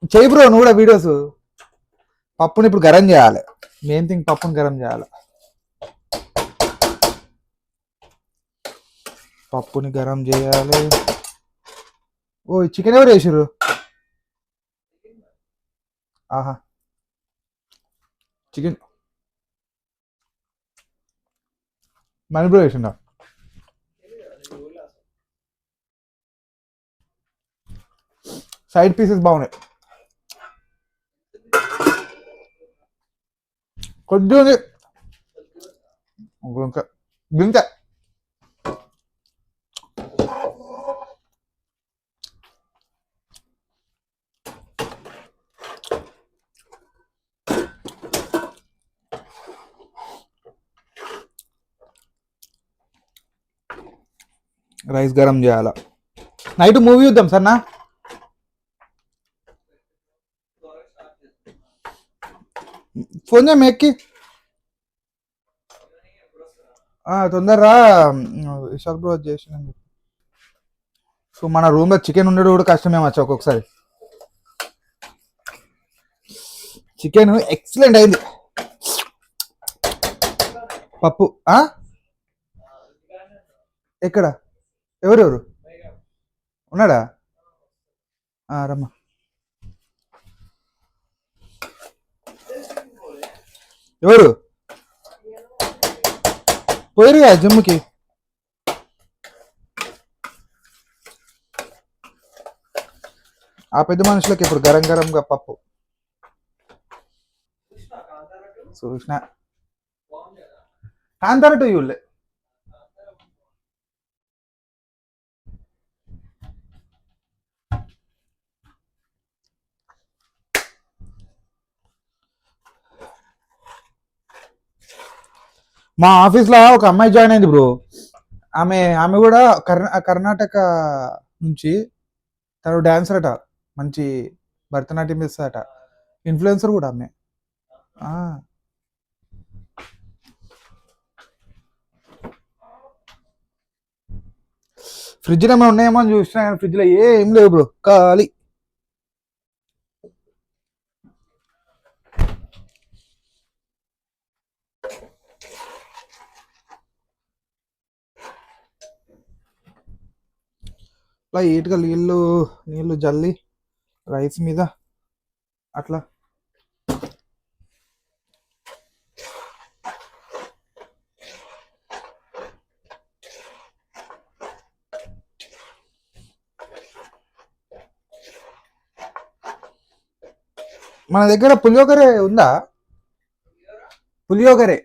చెయ్యి బ్రో నువ్వు కూడా వీడియోస్. పప్పుని ఇప్పుడు గరం చేయాలి, మెయిన్ థింగ్ పప్పుని గరం చేయాలి. పప్పుని గరం చేయాలి. ఓ చికెన్ ఎవరు వేసారు? ఆహా చికెన్ మణిపూర్ వేసిండా? సైడ్ పీసెస్ బాగున్నాయి. కొద్దిగా ఉంది ఇంకా గింత. రైస్ గరం చేయాల. నైట్ మూవీ చూద్దాం సరేనా? ఫోన్ చేయ ఎక్కి తొందరరా విశాల్ బ్రో చేసిన. సో మన రూమ్ లో చికెన్ ఉండడం కూడా కష్టమే వచ్చా ఒక్కొక్కసారి. చికెన్ ఎక్సలెంట్ అయింది. పప్పు ఎక్కడ? ఎవరెవరు ఉన్నాడా? రమ్మా. ఎవరు పోయారుగా జమ్ముకి? ఆ పెద్ద మనుషులకి ఇప్పుడు గరం గరంగా పప్పు చూసిన. కాంతార టు యూలే మా ఆఫీస్ లో ఒక అమ్మాయి జాయిన్ అయింది బ్రో. ఆమె కూడా కర్ణాటక నుంచి. తను డాన్సర్ అట, మంచి భరతనాట్యం వేస్తాడట, ఇన్ఫ్లుయెన్సర్ కూడా ఆమె. ఫ్రిడ్జ్ లో ఏమైనా ఉన్నాయేమో అని చూసినా కానీ ఫ్రిడ్జ్ లో ఏం లేవు బ్రో, ఖాళీ. లైట్గా నీళ్ళు జల్లి రైస్ మీద అట్లా. మన దగ్గర పులియోగరే ఉందా? పులియోగరే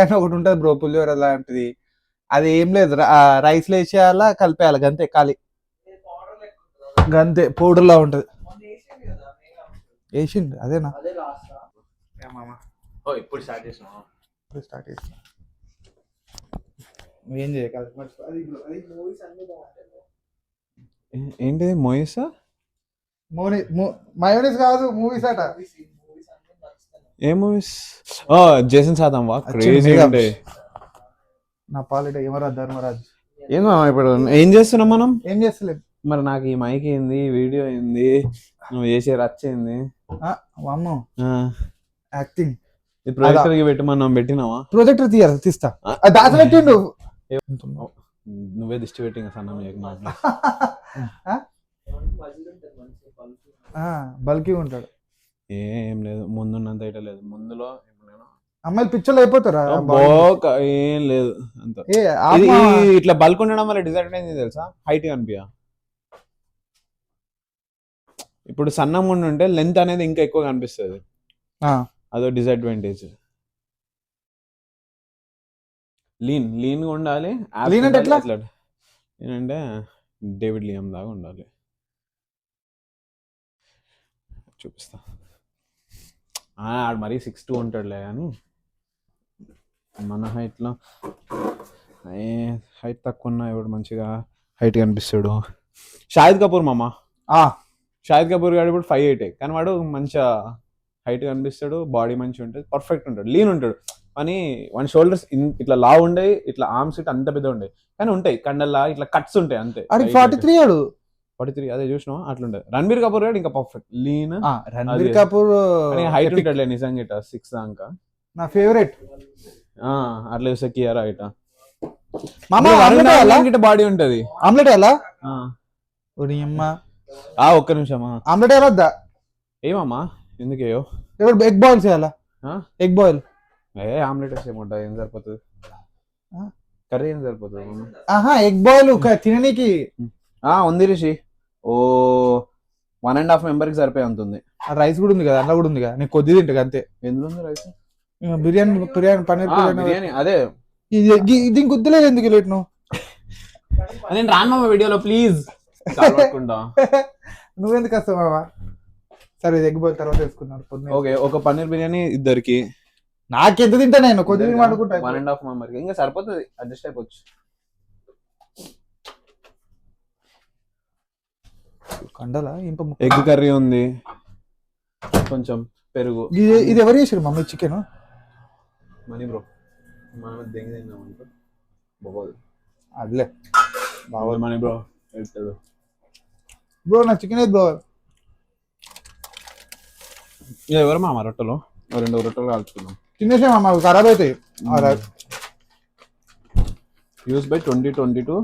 అని ఒకటి ఉంటుంది బ్రో, పులియోగర లాంటిది. అది ఏం లేదు, రైస్ లో వేసేయాలా, కలిపేయాలి, గంతే. ఖాళీ గంతే, పౌడర్ లా ఉంటది. వేసిండు అదేనా? ఇప్పుడు స్టార్ట్ చేసిన ఏం చేయగలదు. ఏంటిది మోయిసా? మయోనీస్ కాదు, మూవీస్ అట. ఏ మూవీస్? జేసన్ సాదం వా, క్రేజీ ఉండే. నా పాలిట ధర్మరాజ్. ఏందో ఇప్పుడు ఏం చేస్తున్నాం మనం? ఏం చేస్తలేదు మరి. నాకు ఈ మైక్ ఏంది, వీడియో ఏంది, నువ్వు చేసే రచ్చ ఏంది? యాక్టింగ్. ఈ ప్రొజెక్టర్ కి పెట్టి మనం పెట్టినావా? ప్రొజెక్టర్ తీస్తా. దాచిపెట్టిండు. నువ్వే దిష్టి పెట్టి సన్నం బల్కీ ఉంటాడు. ఏం లేదు, ముందున్నంత అయితే లేదు. ముందులో అమ్మాయిలు పిక్చర్లు అయిపోతారా? ఏం లేదు అంత. ఇట్లా బల్క్ ఉండడం వల్ల డిసడ్వాంటేజ్ తెలుసా? హైట్ కనిపించా. ఇప్పుడు సన్నం ఉంటే లెంత్ అనేది ఇంకా ఎక్కువ కనిపిస్తుంది, అదో డిసడ్వాంటేజ్. లీన్ గా ఉండాలి. లీన్ అంటే ఎట్లా? ఏంటంటే డేవిడ్ లియామ్ లాగా ఉండాలి. చూపిస్తా. ఆడు మరీ 6'2" ఉంటాడులే, కానీ మన హైట్లో హైట్ తక్కువ ఉన్నా ఎవడు మంచిగా హైట్ కనిపిస్తాడు. షాహిద్ కపూర్ మామ. షాహిద్ కపూర్ గారు ఇప్పుడు 5'8", కానీ వాడు మంచిగా హైట్ కనిపిస్తాడు, బాడీ మంచిగా ఉంటుంది, పర్ఫెక్ట్ ఉంటాడు, లీన్ ఉంటాడు. అని వన్ షోల్డర్స్ ఇట్లా లావు ఉండే, ఇట్లా ఆర్మ్స్ ఇట్లా అంత పెద్ద ఉండే, కానీ ఉంటాయి కండల్లా ఇట్లా కట్స్ ఉంటాయి అంతే. ఆడికి 43 ఆడు 43 అదే చూసినావా అట్లుండే. రణబీర్ కపూర్ గారు ఇంకా perfect lean, Ranbir Kapoor height ఉంటాడులే నిజంగా ఇట్లా 6 దాకా. నా ఫేవరెట్. అట్లా చూస్తే కియారా ఇట మామ గిట్ట బాడీ ఉంటది. ఆమ్లెట్ ఎలా అమ్మ ఒక్క నిమిషమా ఆమ్లెట్ ఎలా వద్దా ఏమమ్మా ఎందుకేయో ఇప్పుడు ఎగ్ బాయిల్ చేయాలా? ఎగ్ బాయిల్ ఆమ్లెట్ వేసి ఏముంటుంది, ఏం సరిపోతుంది కర్రీ, ఏం సరిపోతుంది. ఎగ్ బాయిల్ తిననీకి ఉంది రిషి. ఓ 1.5 మెంబర్ కి సరిపోయి ఉంటుంది. రైస్ కూడా ఉంది కదా, అన్న కూడా ఉంది కదా, నీకు కొద్ది తింటా అంతే. ఎందులో ఉంది రైస్? బిర్యానీ పన్నీర్ బిర్యానీ అదే దీనికి గుద్దులేదు ఎందుకు లేట్ నువ్వు? నేను రాను వీడియోలో ప్లీజ్. నువ్వెందుకు వస్తావు మావా? సరే ఎగ్ బాయిల్ తర్వాత వేసుకున్నాడు. ఓకే, ఒక పన్నీర్ బిర్యానీ ఇద్దరికి. నాకెంత తింటా నేను కొద్దిగా అనుకుంటా. 1.5 మెంబర్ కి ఇంకా సరిపోతుంది, అడ్జస్ట్ అయిపోవచ్చు. కండలా ఎగ్ కర్రీ ఉంది, కొంచెం పెరుగు. ఇది ఎవరు చేసారు మమ్మీ? చికెన్ మనీ బ్రో, మనం దెంగి తిన్నాం అనుకో బాగోదు. అదిలే బాగోదు మనీ బ్రో వెళ్తాడు. బ్రో నాకు చికెన్ బ్రో. ఎవరు మామ రొట్టెలు 2 రొట్టెలు కాల్చుకున్నాం. తినేసే మామ, ఖరాబ్ అవుతాయి. యూస్ బై 2022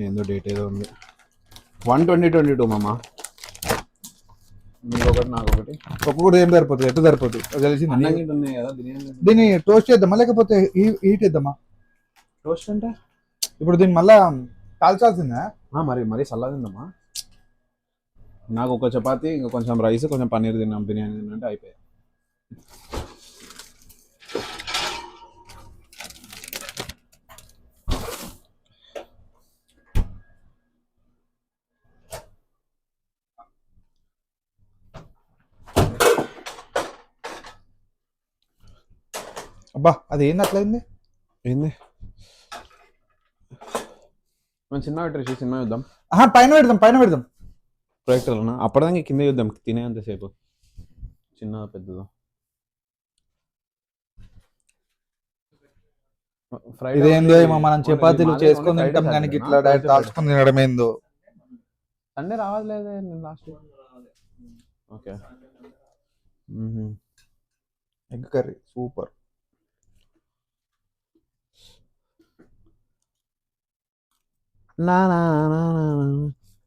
ఏందో డేట్ ఏదో ఉంది, 1/20/22 మామ. నీకొకటి నాకొకటి. పప్పు కూడా ఏం సరిపోతుంది, ఎట్లా సరిపోతుంది తెలిసింది. ఉన్నాయి కదా బిర్యానీ. దీన్ని టోస్ట్ చేద్దామా లేకపోతే హీట్ చేద్దామా? టోస్ట్ అంటే ఇప్పుడు దీన్ని మళ్ళా కాల్చాల్సిందా? మరి చల్లగా తిందామా? నాకు ఒక చపాతి, ఇంకా కొంచెం రైస్, కొంచెం పన్నీర్ తిన్నాం, బిర్యానీ తిన్నంటే అయిపోయాయి. అబ్బా అది ఏంది అట్లయింది? ఏంది సినిమా పెట్టేసి సినిమా చూద్దాం. పైన పెడదాం ప్రొజెక్టర్లోనా? అప్పటిదాకా కింద చూద్దాం తినేంతసేపు, చిన్న పెద్దదో. ఇదేందో ఏమో మనం చపాతీలు చేసుకొని తింటాం కానీ ఇట్లా డైరెక్ట్ కాల్చుకొని తినడం ఏందో. సండే రావట్లేదే నేను last. Okay, egg curry super.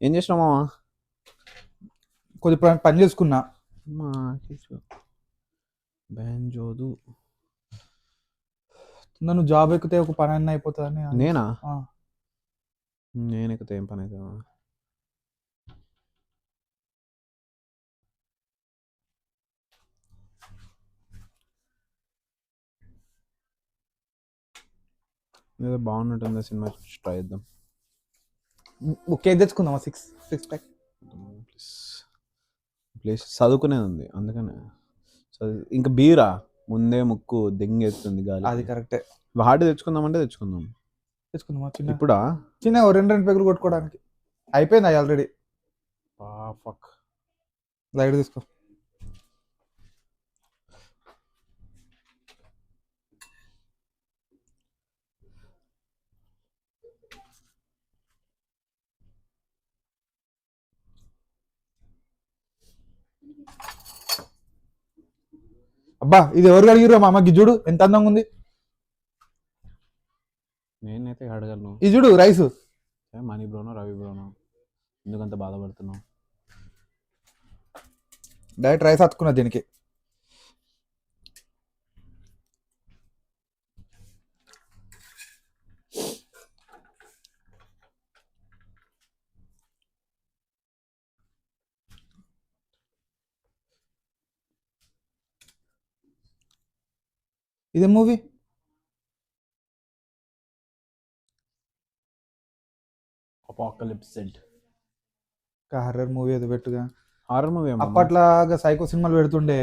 ఏం చేసినావు మామ? కొద్ది పని చేసుకున్నా. బెంజోదు నన్ను జాబ్ ఎక్కితే ఒక పని అన్న అయిపోతుందని. నేనా? నేను ఎక్కితే ఏం పని అవుతుందా? ఏదో బాగున్నట్టుంది సినిమా, ట్రై చేద్దాం. ఓకే తెచ్చుకుందామా? 6 ప్యాక్. ప్లేస్ చదువుకునేది ఉంది అందుకనే. ఇంకా బీరా ముందే ముక్కు దెంగేస్తుంది గాలి. అది కరెక్టే. వాటి తెచ్చుకుందామంటే తెచ్చుకుందామా? చిన్న ఇప్పుడా? చిన్న 2 పెగులు కొట్టుకోవడానికి అయిపోయింది ఆల్రెడీ. లైట్ తీసుకో. అబ్బా ఇది ఎవరు అడిగిరో మా అమ్మకి? చూడు ఎంత అందంగా ఉంది. నేనైతే అడగలను. ఇది చూడు రైస్. మనీ బ్రోనో రవి బ్రోనో ఎందుకంత బాధపడుతున్నావు? డైరెక్ట్ రైస్ అతుకున్నా దీనికి. ఇదే మూవీ అపోకలిప్స్. హారర్ మూవీ అది పెట్టుగా. హారర్ మూవీ అప్పట్లాగా సైకో సినిమాలు పెడుతుండే.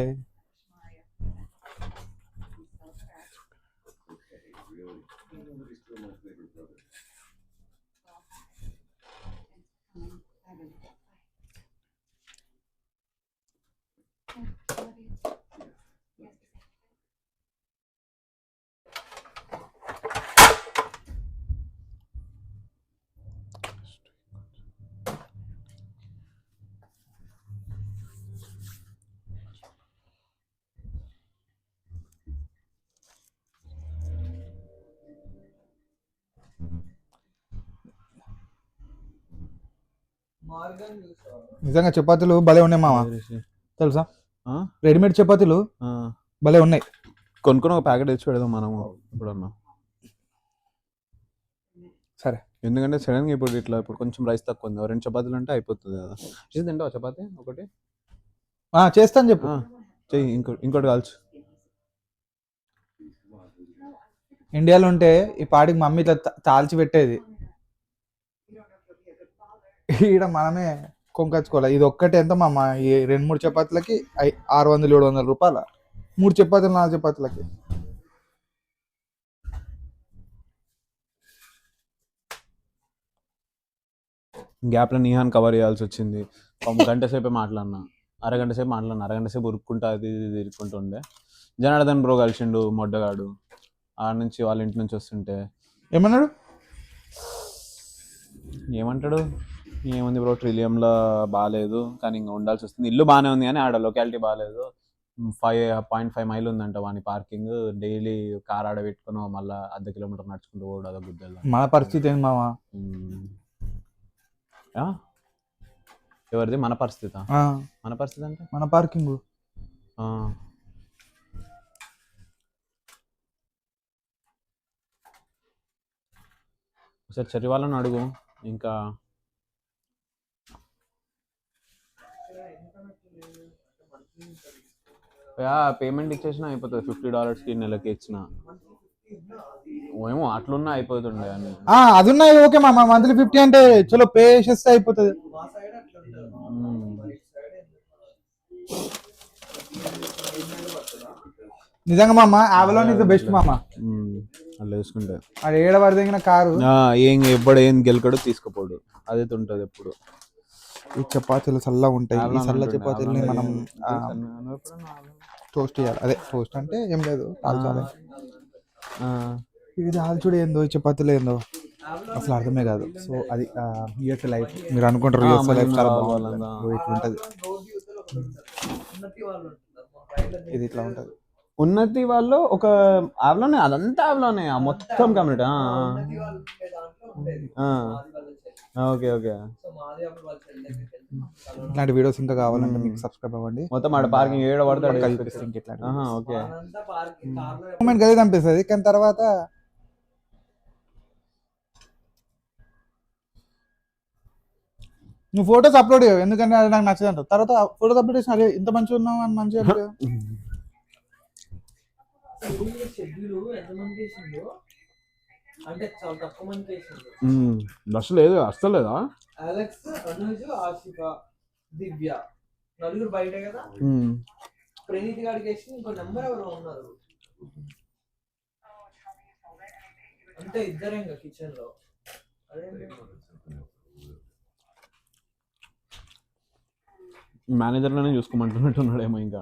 నిజంగా చపాతీలు భలే ఉన్నాయి మామ, తెలుసా? రెడీమేడ్ చపాతీలు భలే ఉన్నాయి. కొనుక్కొని ఒక ప్యాకెట్ తెచ్చి పెడదాం మనము ఇప్పుడన్నా. సరే, ఎందుకంటే సడన్ గా ఇప్పుడు ఇట్లా ఇప్పుడు కొంచెం రైస్ తక్కువ ఉంది, 2 చపాతీలు అంటే అయిపోతుంది కదా. తింటావా చపాతీ ఒకటి? చేస్తాను చెప్పు. చెయ్యి, ఇంకోటి కాల్చు. ఇండియాలో ఉంటే ఈ పాటికి మమ్మీ ఇట్లా తాల్చి పెట్టేది, ఈడ మనమే కొనుకొచ్చుకోవాలి. ఇది ఒక్కటి ఎంత మామ, ఈ 2-3 చపాతీలకి 600-700 రూపాయల, 3 చపాతీలు 4 చపాతీలకి. గ్యాప్లో నిహాన్ కవర్ చేయాల్సి వచ్చింది. గంట సేపే మాట్లాడినా, అరగంట సేపు ఉరుక్కుంటా అది ఇది ఇరుక్కుంటూ ఉండే. జనార్దన్ బ్రో కలిసిండు మొడ్డగాడు, ఆడ నుంచి వాళ్ళ ఇంటి నుంచి వస్తుంటే. ఏమంటాడు, ఏముంది బ్రో ట్రిలియంలో బాగాలేదు కానీ ఇంకా ఉండాల్సి వస్తుంది, ఇల్లు బాగానే ఉంది కానీ ఆడ లొకాలిటీ బాగాలేదు, 5.5 మైల్ ఉందంట వాని పార్కింగ్, డైలీ కార్ ఆడ పెట్టుకుని మళ్ళీ 1/2 కిలోమీటర్ నడుచుకుంటూ పోవడం అదో గుద్దెల్లో. మన పరిస్థితి ఏంది మామ? ఎవరిది మన పరిస్థితి? మన పరిస్థితి అంటే మన పార్కింగ్. ఒకసారి చెర్రి వాళ్ళని అడుగు. ఇంకా పేమెంట్ ఇచ్చేసినా అయిపోతుంది, $50 నెలకి ఇచ్చిన ఏమో అట్లున్నా అయిపోతుండే అని. అది ఉన్నాయి ఓకే మామ, మంత్లీ 50 అంటే చలో పే చేసేస్తే అయిపోతుంది. నిజంగా మామ, అవలోన్ ఇస్ ద బెస్ట్ మామ. అట్లా వేసుకుంటే అది ఏడ పడిన కారు ఎప్పుడు ఏం గెలకడు తీసుకుపోడు, అదే ఉంటుంది ఎప్పుడు. ఈ చపాతీలు చల్లగా ఉంటాయి, ఈ చల్ల చపాతీలని మనం టోస్ట్ చేయాలి. అదే టోస్ట్ అంటే ఏం లేదు, కాల్చాలి. ఇది దాల్చుడు ఏందో, ఈ చపాతీలు ఏందో అసలు అర్థమే కాదు. సో అది యూఎస్ లైఫ్. మీరు అనుకుంటారు యూఎస్ లైఫ్ చాలా బాగుంటుంది, ఇట్లుంటది, ఇది ఇట్లా ఉంటది. ఉన్నతి వాళ్ళు ఒక యాప్లోనే, అదంతా యాప్లోనే మొత్తం కమ్యూనిటీ. Okay okay. ఇట్లాంటి వీడియోస్ ఇంకా కావాలంటే మీకు సబ్స్క్రైబ్ అవ్వండి. మొత్తం ఆడ పార్కింగ్ ఏడ పడతాడు. ఓకే, మూమెంట్ గది అనిపిస్తుంది కానీ తర్వాత నువ్వు ఫొటోస్ అప్లోడ్ చేయవు, ఎందుకంటే అది నాకు నచ్చదు అంటావు. తర్వాత ఫొటోస్ అప్లోడ్ చేసిన అరే ఇంత మంచిగా ఉన్నావు అని మంచిగా బస్ లేదు అస్తలేదా? అలెక్స్, అనుజ్, ఆశిక, దివ్య నలుగురు బయట కదా. ప్రణీత్ గారికి వేసి ఇంకో నెంబర్ ఎవరో ఉన్నారు, అంటే ఇద్దరే ఇంకా కిచెన్ లో. మేనేజర్లోనే చూసుకోమంటున్నట్టున్నాడేమో. ఇంకా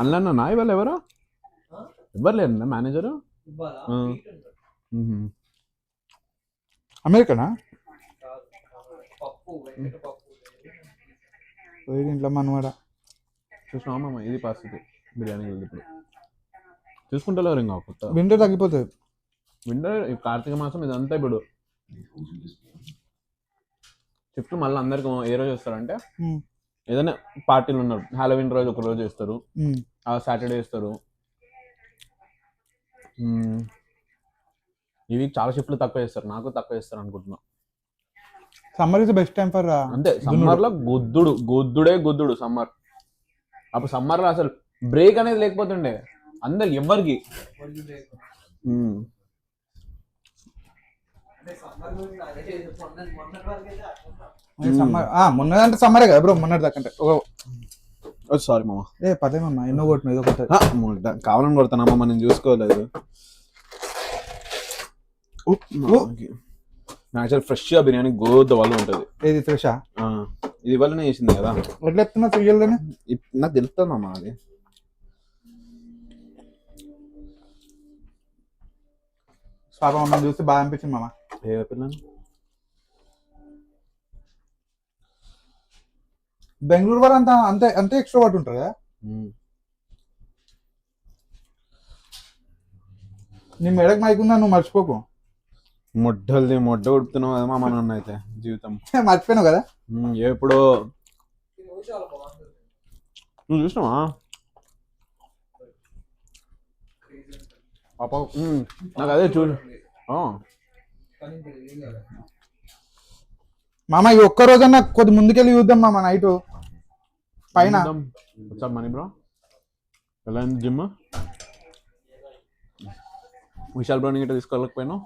అన్న నా ఇవాళ ఎవరు లేరు మేనేజరు. అమెరికానా? ఇంట్లో మనవాడ చూసినామా, ఇది పరిస్థితి. బిర్యానీ ఇప్పుడు చూసుకుంటలేరు, ఇంకా కొత్త వింటర్ తగ్గిపోతుంది. వింటర్ కార్తీక మాసం ఇదంతా ఇప్పుడు చెప్తూ మళ్ళీ అందరికి ఏ రోజు వస్తారంటే, ఏదైనా పార్టీలు ఉన్నారు, హాలోవిన్ రోజు ఒక రోజు చేస్తారు, సాటర్డే చేస్తారు. ఈ వీక్ చాలా షిఫ్ట్లు తక్కువ చేస్తారు, నాకు తక్కువ చేస్తారు అనుకుంటున్నా. Summer is best time for. అంటే సమ్మర్ లో గుద్దుడే సమ్మర్. అప్పుడు సమ్మర్ లో అసలు బ్రేక్ అనేది లేకపోతుండే అందరికి ఎవ్వరికి. మొన్నదంటే సమ్మరే కదా బ్రో, మొన్నటి దాకంటే. సారీ మామ, పదేమమ్మా ఎన్నో కొట్టిన ఇది ఒకటి కావాలని కొడతానమ్మా, నేను చూసుకోలేదు. యాక్చువల్ ఫ్రెష్ గా బిర్యానీ గోద్ద వాళ్ళు ఉంటుంది. ఏది ఫ్రెషా? ఇది ఇవాళనే చేసింది కదా. ఎట్లా ఎత్తున్నా చెయ్యాలని నాకు తెలుస్తుందమ్మా. అది పాప మమ్మల్ని చూస్తే బాగా అనిపించింది మామ. ఏ పిల్లని బెంగళూరు వారు అంతా అంతే ఎక్స్ట్రోవర్ట్ ఉంటారు కదా. నీ మెడకు మైకుందా, నువ్వు మర్చిపోకు. మొడ్డ ఉడుపుతున్నావు కదా మామ నన్ను అయితే జీవితం. మర్చిపోయినావు కదా. ఎప్పుడు ఈ నిమిషాలు బాగుంటుంది. నువ్వు చూసినావా పాప? నాకు అదే చూడు. కానీ ఇప్పుడు ఏం లేదు. మామ ఈ ఒక్క రోజన్నా కొద్ది ముందుకెళ్ళి చూద్దాం మామ నైట్ పైన. వచ్చా మనీ బ్రో, ఎలా జిమ్? విశాల్ బ్రోని గిట్ట తీసుకోలేకపోయినావు?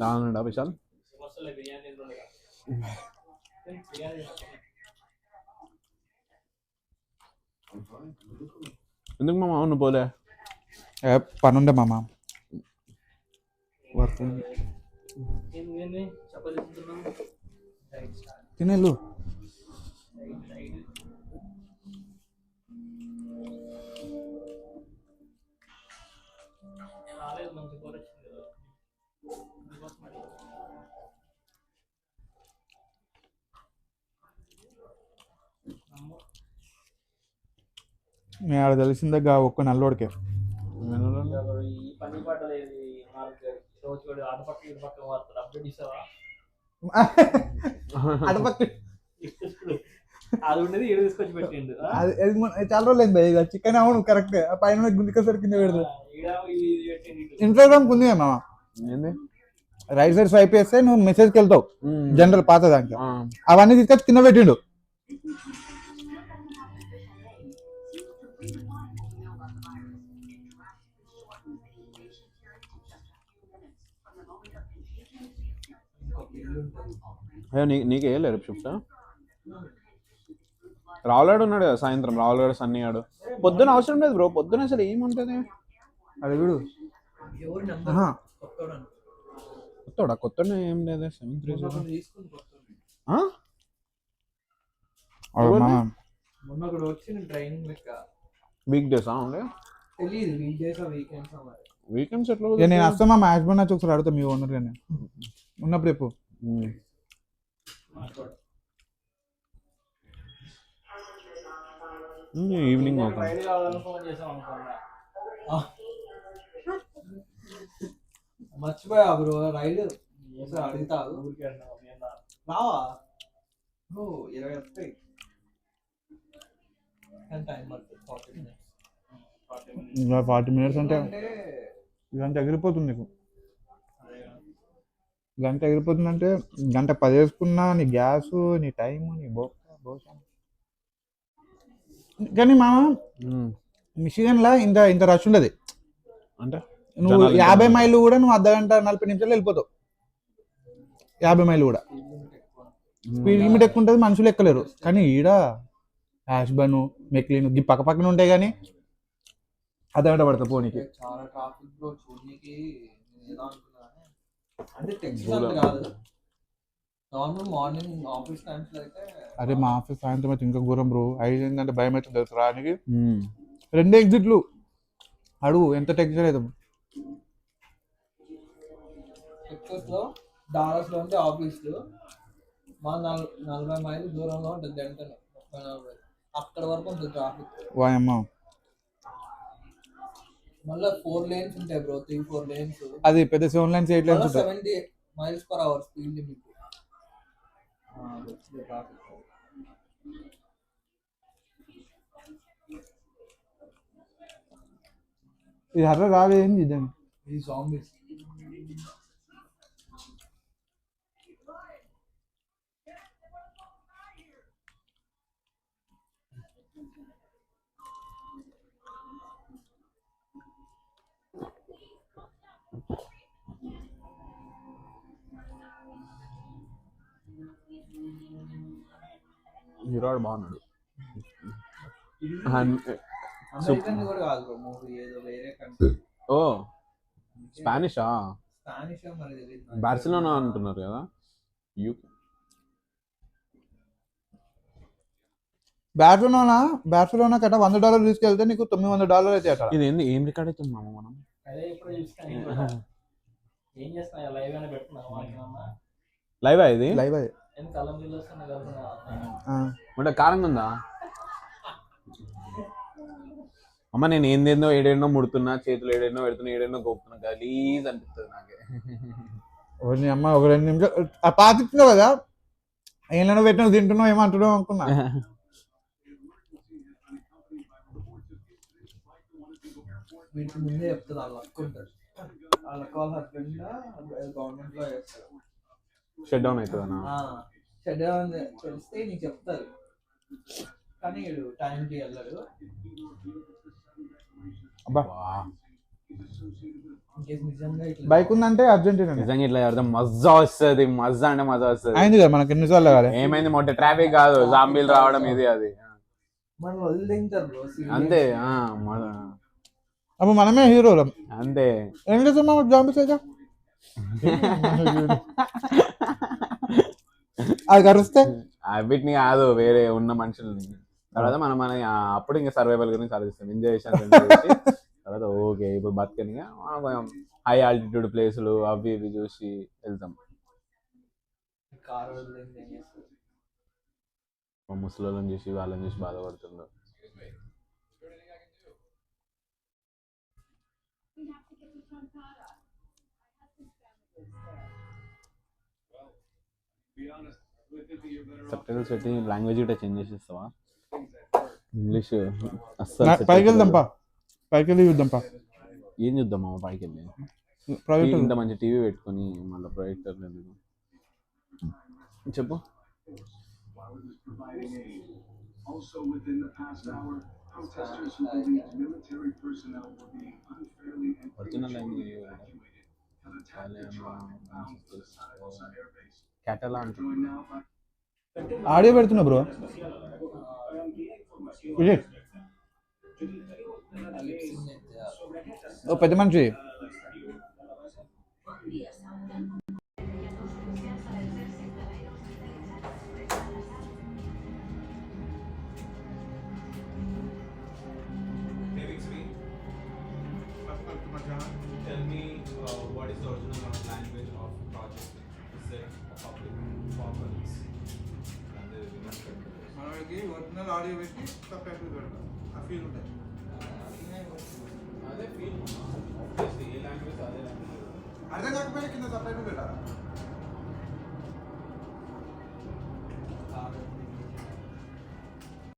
రానుండా విశాల్? ఎందుకు మామ అవును పోలే? పని ఉండే మామ, వర్క్ తినేళ్ళు. నేను ఆడ తెలిసిందగ్గ ఒక్క నల్లోడికే. ఈ పని పట్టలేదు రోజు అటు పక్క ఇటు పక్క వాడతాడు. అప్డేట్ ఇస్తావా? అటుపక్క అది ఉండేది ఏడు తీసుకొచ్చి పెట్టిండు. చాలా రోజులు అయింది ఇక చికెన్. అవును కరెక్ట్. ఆ పైన గుండికసరి కింద పెడతాడు. పెట్టిండు ఇన్స్టాగ్రామ్ ఉంది మామ, ఏంది రైట్ సైడ్ స్వైప్ చేస్తే నువ్వు మెసేజ్కి వెళ్తావు జనరల్ పాత దాంట్లో. అవన్నీ తీసుకొచ్చి కింద పెట్టిండు. అయ్యో నీకే లేరు షిఫ్ట్? రావులాడు ఉన్నాడు కదా సాయంత్రం, రావులాడు సన్నీగాడు. పొద్దున అవసరం లేదు బ్రో, పొద్దున అసలు ఏముంటుంది? అది వీడు ఎవరి నెంబర్ కొత్తోడు అనుకో. కొత్త ఏం లేదా? 730 తీసుకుని మొన్న కూడా వచ్చి నేను ట్రైనింగ్ లెక్క. వీక్ డేసా ఉండే? తెలియదు వీక్ డేస్ వీకెండ్స్ మరి. వీకెండ్స్ ఎట్లా? నేను వస్తా మా మ్యాచ్ బండి వచ్చి ఒకసారి అడుగుతా మీ ఓనర్ గానే ఉన్నప్పుడు రేపు. ఈవినింగ్ ఫ్రైడే కావాలని ఫోన్ చేసాం అనుకున్నా. మర్చిపోయా బ్రో రైడ్ అడుగుతా. ఊరికే అన్నావు, నేను రా. రావా బ్రో? 20 వస్తాయి కానీ టైం పడుతుంది 40 minutes. 40 minutes అంటే గంట ఎగిరిపోతుంది నీకు. గంట ఎగిరిపోతుంది అంటే గంట 10 వేసుకున్నా నీ గ్యాస్, నీ టైం, నీ బోస. కానీ మామ మిషిగన్లా ఇంత రష్ ఉండదు. అంటే నువ్వు 50 మైళ్ళు కూడా నువ్వు అర్ధగంట 40 నిమిషాలు వెళ్ళిపోతావు. 50 మైళ్ళు కూడా స్పీడ్ లిమిట్ ఎక్కువ ఉంటుంది, మనుషులు ఎక్కలేరు. కానీ ఈడ యాష్బన్, మెక్లిన్ ఈ పక్క పక్కన ఉంటాయి కానీ అర్ధగంట పడతా పోనీకి. చాలా ట్రాఫిక్ బ్రో చూడనికి. ఏదో అనుకున్నా అంటే టెక్నికల్ కాదు, నార్మల్ మార్నింగ్ ఆఫీస్ టైమ్స్ లో అయితే. అరే మా ఆఫీస్ సాయంత్రం అయితే ఇంకా ఘోరం బ్రో. 5 ఏంటంటే భయం అవుతుంది తెలుసు రానికి. 2 ఎగ్జిట్లు అడుగు ఎంత టెక్నికల్ అవుతాం. టెక్సస్ లో డాలస్ లో ఉంటే ఆఫీసులు మా 40 మైళ్ళు దూరంలో ఉంటుంది. గంటలు 30-40 అక్కడ వరకు ఉంటుంది ట్రాఫిక్. వాయమ్మ మళ్ళీ 4 lanes ఉంటాయి బ్రో, 3-4 lanes. అది పెద్ద 7 lanes 8 lanes ఉంటాయి. 70 miles per hour speed limit. Traffic ఇది హర్ర రాదు ఏంది దాన్ని. ఈ zombies. హీరోడు బాగున్నాడు. అమెరికన్ కూడా కాదు బ్రో మూవీ, ఏదో వేరే కంట్రీ. ఓ స్పానిషా? స్పానిష్ మరి తెలియదు. బార్సిలోనా అంటున్నారు కదా. బార్సిలోనా కట్ట $100 తీసుకెళ్తే నీకు $900 అయితే అక్కడ. ఇది ఏంది, ఏం రికార్డ్ అవుతుంది మామ? మనం అదే ఇప్పుడు చూస్తాను. ఏం చేస్తున్నా? లైవ్ అయినా పెడుతున్నా. లైవ్ ఇది లైవ్ ఎందుకు అల్లం నీళ్ళు వస్తున్నా కలుపుతున్నా? అంటే కారంగా ఉందా? అమ్మ నేను ఏందేందో ఏడేనో ముడుతున్నా, చేతులు ఏడేనో పెడుతున్నా, ఏడేనో గోపుతున్నా, గలీజ్ అనిపిస్తుంది నాకే. ఒకటి అమ్మ ఒక 2 నిమిషాలు ఆ పాతిస్తున్నావు కదా, ఏళ్ళనో పెట్టినావు తింటున్నావు ఏమంటున్నావు అనుకున్నా. వీటికి ముందే చెప్తుంది వాళ్ళు అనుకుంటారు. వాళ్ళ హస్బెండ్ గవర్నమెంట్ లో చేస్తారు. షట్ డౌన్ అవుతుందన్నా. షట్ డౌన్ తెలిస్తే నీకు చెప్తారు, కానీ వీడు టైంకి వెళ్ళాడు. అబ్బా ఇంకేస్ నిజంగా ఇట్లా బైక్ ఉందంటే అర్జెంటీనా నిజంగా ఇట్లా ఆడితే మజా వస్తుంది, మజా అంటే మజా వస్తుంది. అయింది కదా మనకి ఎన్నిసార్లు కాదు. ఏమైంది మొట్ట ట్రాఫిక్ కాదు, జాంబీలు రావడం ఇది అది మనం వదిలింటారు బ్రో. అంతే. అప్పుడు మనమే హీరోలం అంతే. ఏం చేస్తాం జాంబీస్ అయితే అది కరుస్తే వీటిని కాదు వేరే ఉన్న మనుషుల్ని. తర్వాత మనం మన అప్పుడు ఇంకా సర్వైవల్ గురించి ఆలోచిస్తాం, ఎంజాయ్ చేసాం. తర్వాత ఓకే ఇప్పుడు బతకనిగా హై ఆల్టిట్యూడ్ ప్లేసులు అవి ఇవి చూసి వెళ్తాం. కారు వదిలింది ఏం చేస్తారు? ముసలోళ్ళని చూసి వాళ్ళని చూసి బాధపడుతుండ్రు. సబ్టైటిల్స్ పెట్టి లాంగ్వేజ్ కూడా చేంజ్ చేసేస్తావా? ఇంగ్లీష్ అస్సలు పైకి వెళ్దాంపా, పైకి వెళ్ళి చూద్దాంపా. ఏం చూద్దాం అమ్మ పైకి వెళ్ళి? ప్రాజెక్ట్ ఇంత మంచి టీవీ పెట్టుకొని మళ్ళీ ప్రొజెక్టర్ చెప్పు. Also, within the past hour, protesters who believe military personnel were being unfairly and prematurely evacuated have attacked the truck bound for the Zaragoza air base. Catalan. Joined now by audio పెడుతున్నా bro. ఓ పెద్ద మనిషి Tell me what is the original language of project? Is it a public performance? మనకి original audio పెట్టి subtitle పెడతాం, ఆ feel ఉంటుంది. అదే feel ఏ language అదే లాంగ్వేజ్ అర్థం కాకపోయినా కింద సబ్‌టైటిల్ పెట్టాలి.